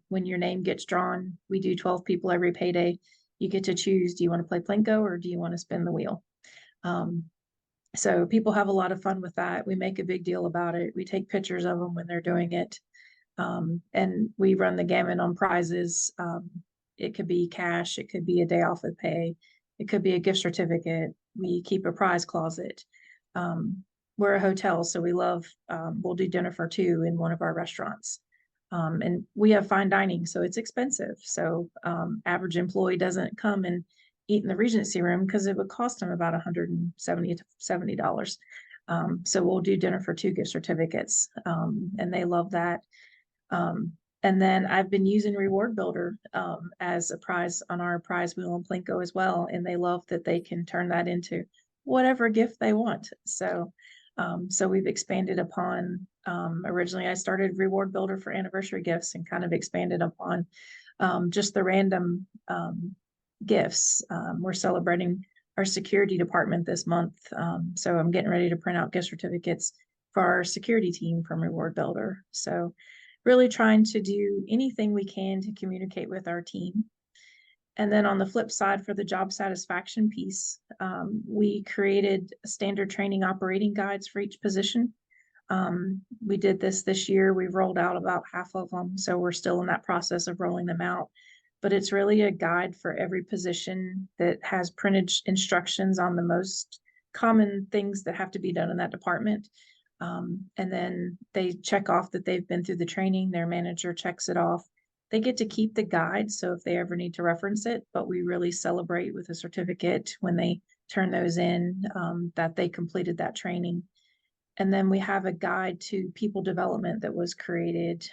when your name gets drawn, we do 12 people every payday. You get to choose, do you want to play Plinko or do you want to spin the wheel? So people have a lot of fun with that. We make a big deal about it. We take pictures of them when they're doing it. And we run the gamut on prizes. It could be cash. It could be a day off of pay. It could be a gift certificate. We keep a prize closet. We're a hotel, so we'll do dinner for two in one of our restaurants. And we have fine dining, so it's expensive. So average employee doesn't come and eat in the Regency room because it would cost them about $170 to $70. So we'll do dinner for two gift certificates, and they love that. And then I've been using Reward Builder as a prize on our prize wheel and Plinko as well. And they love that they can turn that into whatever gift they want. So we've expanded upon, originally I started Reward Builder for anniversary gifts and kind of expanded upon just the random gifts. We're celebrating our security department this month. So I'm getting ready to print out gift certificates for our security team from Reward Builder. So really trying to do anything we can to communicate with our team. And then on the flip side, for the job satisfaction piece, we created standard training operating guides for each position. We did this year. We've rolled out about half of them. So we're still in that process of rolling them out. but it's really a guide for every position that has printed instructions on the most common things that have to be done in that department. And then they check off that they've been through the training, their manager checks it off. They get to keep the guide, so if they ever need to reference it, but we really celebrate with a certificate when they turn those in, that they completed that training. And then we have a guide to people development that was created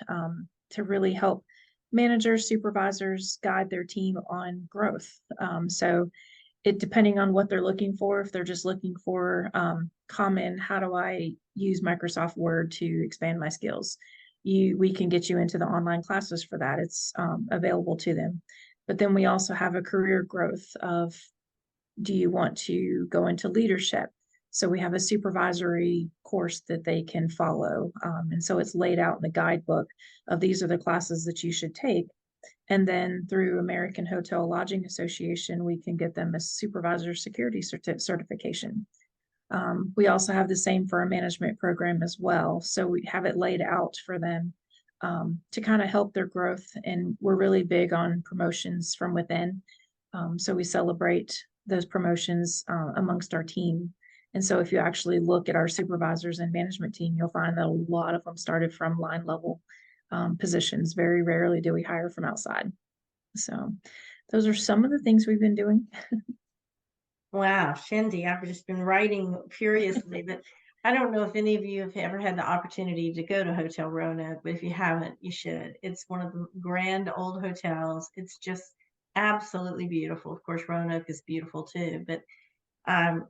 to really help managers, supervisors guide their team on growth. So it, depending on what they're looking for, if they're just looking for common, how do I use Microsoft Word to expand my skills? We can get you into the online classes for that. It's available to them. But then we also have a career growth of, do you want to go into leadership? So we have a supervisory course that they can follow. And so it's laid out in the guidebook of these are the classes that you should take. And then through American Hotel Lodging Association, we can get them a supervisor security certification. We also have the same for our management program as well. So we have it laid out for them to kind of help their growth. And we're really big on promotions from within. So we celebrate those promotions amongst our team. And so if you actually look at our supervisors and management team, you'll find that a lot of them started from line level positions. Very rarely do we hire from outside. So those are some of the things we've been doing. Wow, Shindy, I've just been writing furiously, but I don't know if any of you have ever had the opportunity to go to Hotel Roanoke, but if you haven't, you should. It's one of the grand old hotels. It's just absolutely beautiful. Of course, Roanoke is beautiful too, but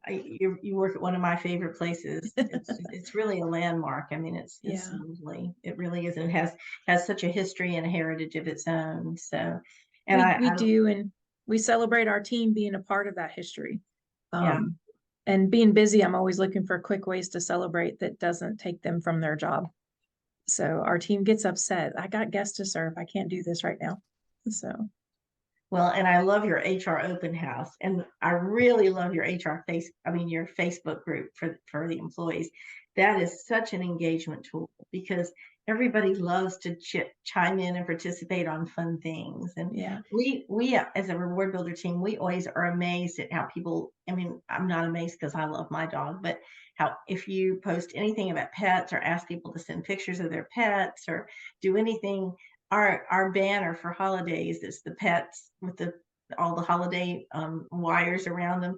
you work at one of my favorite places. It's really a landmark. I mean, it's Yeah. lovely. It really is. And it has such a history and a heritage of its own. So, and we do, and we celebrate our team being a part of that history. Yeah. And being busy, I'm always looking for quick ways to celebrate that doesn't take them from their job. So our team gets upset. I got guests to serve. I can't do this right now. So. Well, and I love your HR open house, and I really love your your Facebook group for the employees. That is such an engagement tool because everybody loves to chime in and participate on fun things. And yeah, we as a reward builder team, we always are amazed at how people, I mean, I'm not amazed because I love my dog, but how if you post anything about pets or ask people to send pictures of their pets or do anything, our banner for holidays is the pets with all the holiday wires around them.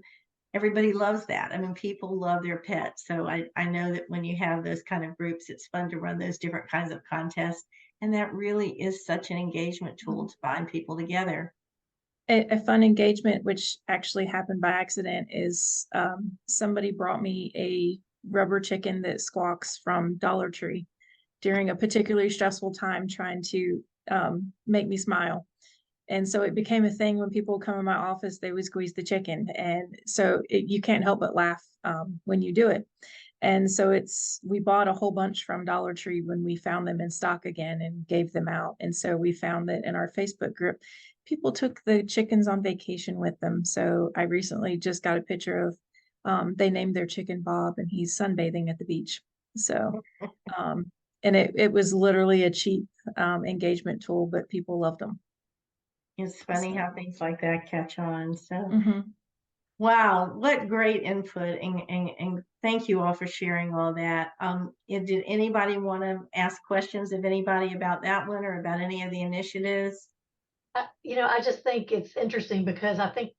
Everybody loves that. I mean, people love their pets. So I know that when you have those kind of groups, it's fun to run those different kinds of contests. And that really is such an engagement tool to bind people together. a fun engagement, which actually happened by accident, is somebody brought me a rubber chicken that squawks from Dollar Tree during a particularly stressful time trying to make me smile. And so it became a thing when people come in my office, they would squeeze the chicken. And so you can't help but laugh when you do it. And so we bought a whole bunch from Dollar Tree when we found them in stock again and gave them out. And so we found that in our Facebook group, people took the chickens on vacation with them. So I recently just got a picture of, they named their chicken Bob and he's sunbathing at the beach. So, and it was literally a cheap engagement tool, but people loved them. It's funny So. how things like that catch on. So, Mhm. wow, what great input. And thank you all for sharing all that. Did anybody want to ask questions of anybody about that one or about any of the initiatives? I just think it's interesting because I think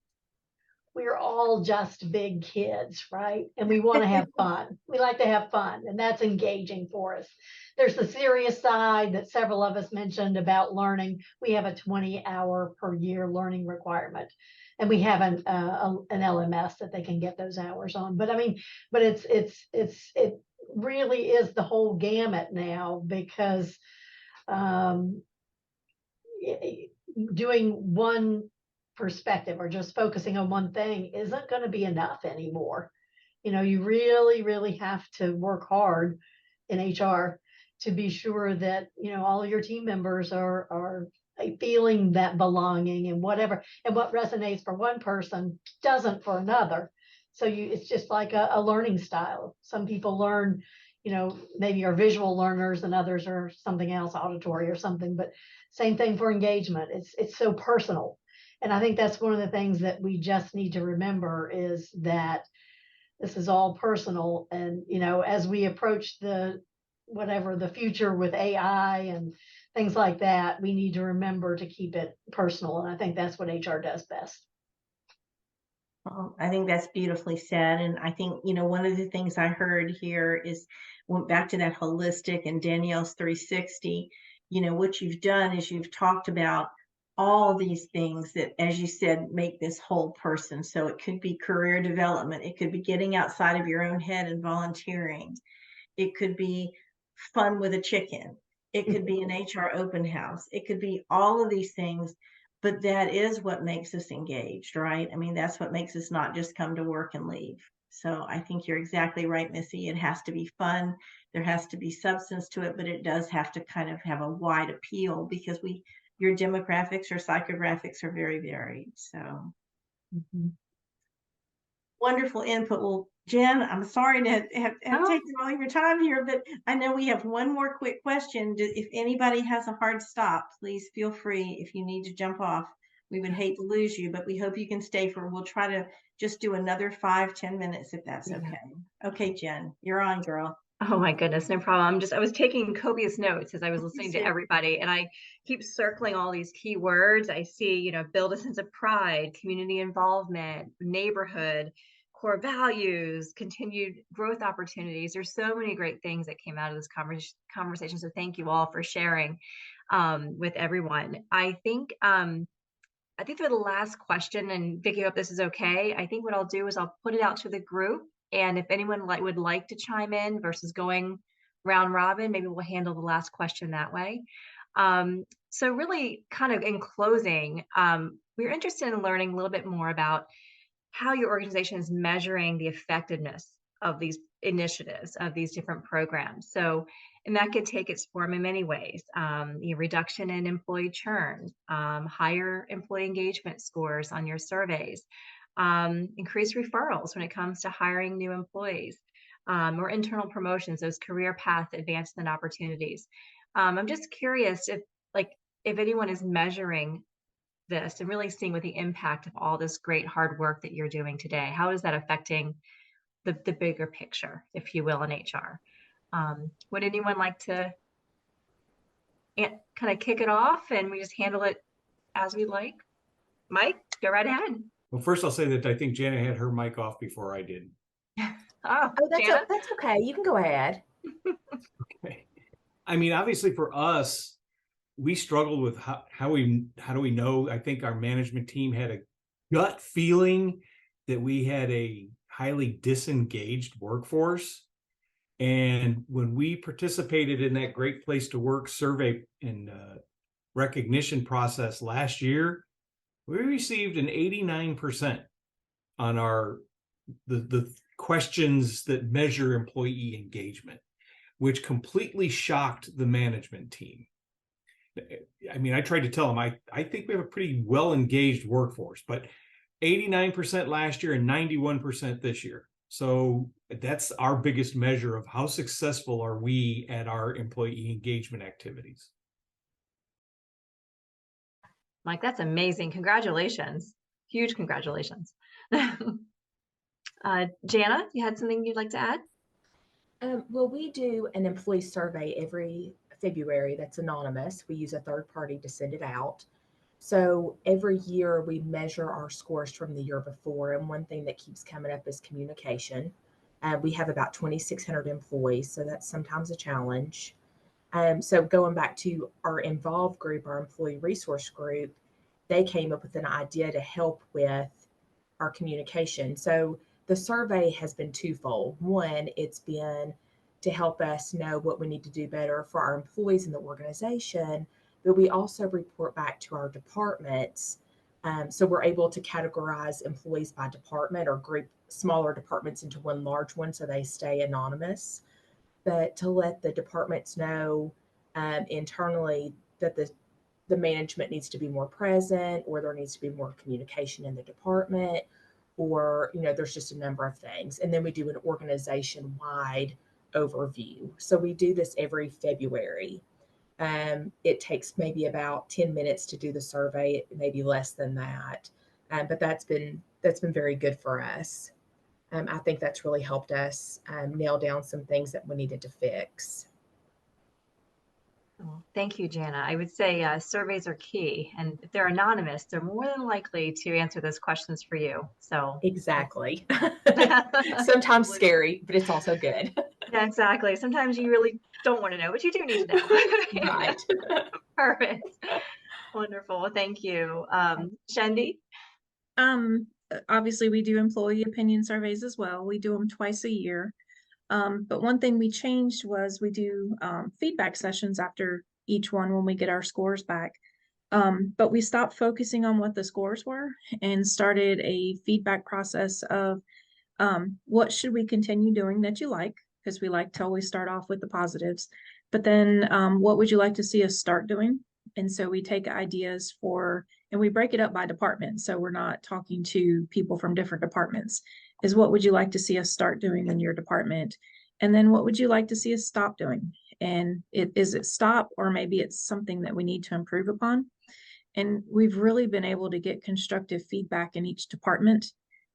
we're all just big kids, right? And we want to have fun. We like to have fun, and that's engaging for us. There's the serious side that several of us mentioned about learning. We have a 20-hour per year learning requirement, and we have an LMS that they can get those hours on. But I mean, but it really is the whole gamut now because doing one perspective or just focusing on one thing isn't going to be enough anymore. You really, really have to work hard in HR to be sure that, all your team members are feeling that belonging and whatever, and what resonates for one person doesn't for another. So it's just like a learning style. Some people learn, you know, maybe are visual learners and others are something else, auditory or something, but same thing for engagement. It's so personal. And I think that's one of the things that we just need to remember is that this is all personal. And, you know, as we approach the future with AI and things like that, we need to remember to keep it personal. And I think that's what HR does best. Well, I think that's beautifully said. And I think, you know, one of the things I heard here is went back to that holistic and Danielle's 360. You know, what you've done is you've talked about all these things that, as you said, make this whole person. So it could be career development, it could be getting outside of your own head and volunteering, it could be fun with a chicken, it could be an HR open house, it could be all of these things. But that is what makes us engaged, right? I mean, that's what makes us not just come to work and leave. So I think you're exactly right, Missy. It has to be fun. There has to be substance to it, but it does have to kind of have a wide appeal because your demographics or psychographics are very varied. So wonderful input. Well, Jen, I'm sorry to have taken all your time here, but I know we have one more quick question. If anybody has a hard stop, please feel free. If you need to jump off, we would hate to lose you, but we hope you can stay we'll try to just do another 5-10 minutes if that's okay. Okay, Jen, you're on, girl. Oh my goodness, no problem. I was taking copious notes as I was listening to everybody, and I keep circling all these key words. I see, you know, build a sense of pride, community involvement, neighborhood, core values, continued growth opportunities. There's so many great things that came out of this conversation. So thank you all for sharing with everyone. I think for the last question, and Vicki, I hope this is okay. I think what I'll do is I'll put it out to the group. And if anyone would like to chime in versus going round robin, maybe we'll handle the last question that way. So really kind of in closing, we're interested in learning a little bit more about how your organization is measuring the effectiveness of these initiatives, of these different programs. So, and that could take its form in many ways. Reduction in employee churn, higher employee engagement scores on your surveys, increased referrals when it comes to hiring new employees, or internal promotions, those career path advancement opportunities. I'm just curious if anyone is measuring this and really seeing what the impact of all this great hard work that you're doing today. How is that affecting the bigger picture, if you will, in HR? Would anyone like to kind of kick it off and we just handle it as we like? Mike, go right ahead. Well, first I'll say that I think Jana had her mic off before I did. Oh, that's okay. You can go ahead. Okay. I mean, obviously for us, we struggled with how do we know? I think our management team had a gut feeling that we had a highly disengaged workforce. And when we participated in that Great Place to Work survey and recognition process last year, we received an 89% on the questions that measure employee engagement, which completely shocked the management team. I mean, I tried to tell them, I think we have a pretty well-engaged workforce, but 89% last year and 91% this year. So that's our biggest measure of how successful are we at our employee engagement activities. Mike, that's amazing. Congratulations. Huge congratulations. Jana, you had something you'd like to add? Well, we do an employee survey every February that's anonymous. We use a third party to send it out. So every year we measure our scores from the year before. And one thing that keeps coming up is communication. We have about 2,600 employees, so that's sometimes a challenge. So going back to our involved group, our employee resource group, they came up with an idea to help with our communication. So the survey has been twofold. One, it's been to help us know what we need to do better for our employees in the organization, but we also report back to our departments. So we're able to categorize employees by department or group smaller departments into one large one so they stay anonymous. But to let the departments know internally that the management needs to be more present, or there needs to be more communication in the department, or there's just a number of things. And then we do an organization-wide overview. So we do this every February. It takes maybe about 10 minutes to do the survey, maybe less than that. But that's been very good for us. I think that's really helped us nail down some things that we needed to fix. Well, thank you, Jana. I would say surveys are key, and if they're anonymous, they're more than likely to answer those questions for you. So Exactly. Sometimes scary, but it's also good. yeah, exactly. Sometimes you really don't want to know, but you do need to know. Right. Perfect. Wonderful. Thank you. Shandy? Obviously we do employee opinion surveys as well. We do them twice a year. But one thing we changed was we do feedback sessions after each one when we get our scores back. But we stopped focusing on what the scores were and started a feedback process of what should we continue doing that you like, because we like to always start off with the positives. But then what would you like to see us start doing? And so we take ideas and we break it up by department. So we're not talking to people from different departments. Is what would you like to see us start doing in your department? And then what would you like to see us stop doing? And is it stop, or maybe it's something that we need to improve upon? And we've really been able to get constructive feedback in each department.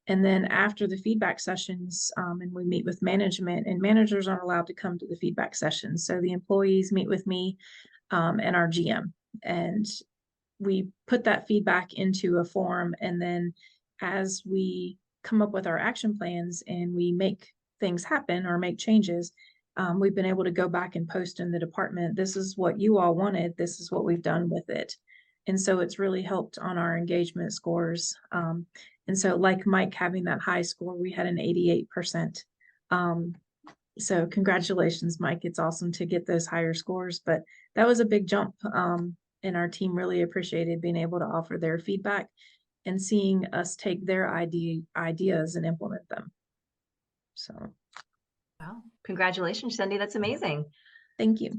And then after the feedback sessions, and we meet with management, and managers aren't allowed to come to the feedback sessions. So the employees meet with me and our GM, and we put that feedback into a form. And then as we come up with our action plans and we make things happen or make changes, we've been able to go back and post in the department, this is what you all wanted, this is what we've done with it. And so it's really helped on our engagement scores. And so like Mike having that high score, we had an 88%. So congratulations, Mike. It's awesome to get those higher scores, but that was a big jump. And our team really appreciated being able to offer their feedback and seeing us take their ideas and implement them. So. Wow. Congratulations, Cindy. That's amazing. Thank you.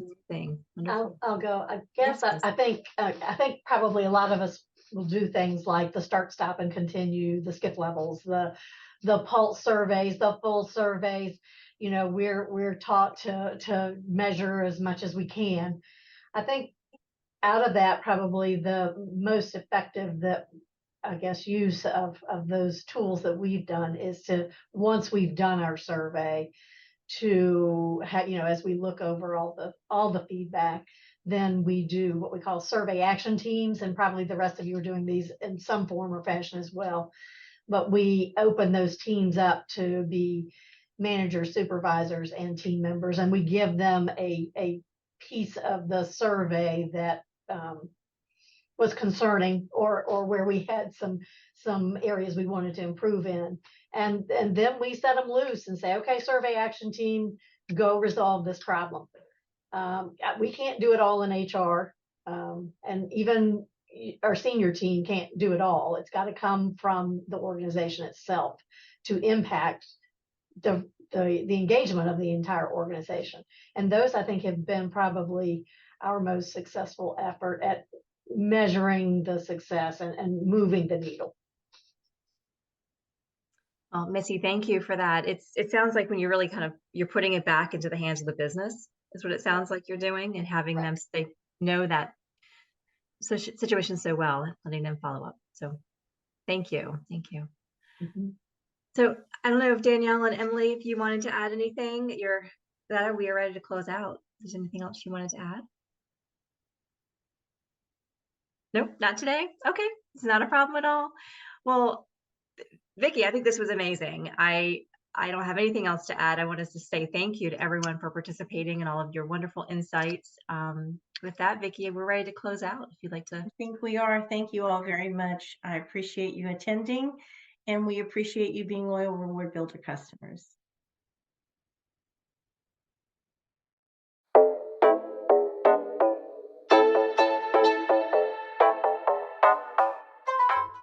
Wonderful. I'll go. I guess Yes, I think probably a lot of us will do things like the start, stop, and continue, the skip levels, the pulse surveys, the full surveys. You know, we're taught to measure as much as we can. I think out of that, probably the most effective use of those tools that we've done is to, once we've done our survey, to have, as we look over all the feedback, then we do what we call survey action teams, and probably the rest of you are doing these in some form or fashion as well. But we open those teams up to be managers, supervisors, and team members, and we give them a piece of the survey that was concerning or where we had some areas we wanted to improve in. And then we set them loose and say, okay, survey action team, go resolve this problem. We can't do it all in HR. And even our senior team can't do it all. It's got to come from the organization itself to impact the engagement of the entire organization. And those, I think, have been probably our most successful effort at measuring the success and moving the needle. Well, Missy, thank you for that. It sounds like when you're really you're putting it back into the hands of the business is what it sounds like you're doing, and having them know that situation so well, letting them follow up. So thank you. Thank you. Mm-hmm. So I don't know if Danielle and Emily, if you wanted to add anything, we are ready to close out. Is there anything else you wanted to add? Nope, not today. Okay, it's not a problem at all. Well, Vicki, I think this was amazing. I don't have anything else to add. I want us to say thank you to everyone for participating and all of your wonderful insights. With that, Vicki, we're ready to close out if you'd like to. I think we are. Thank you all very much. I appreciate you attending, and we appreciate you being loyal Reward Builder customers.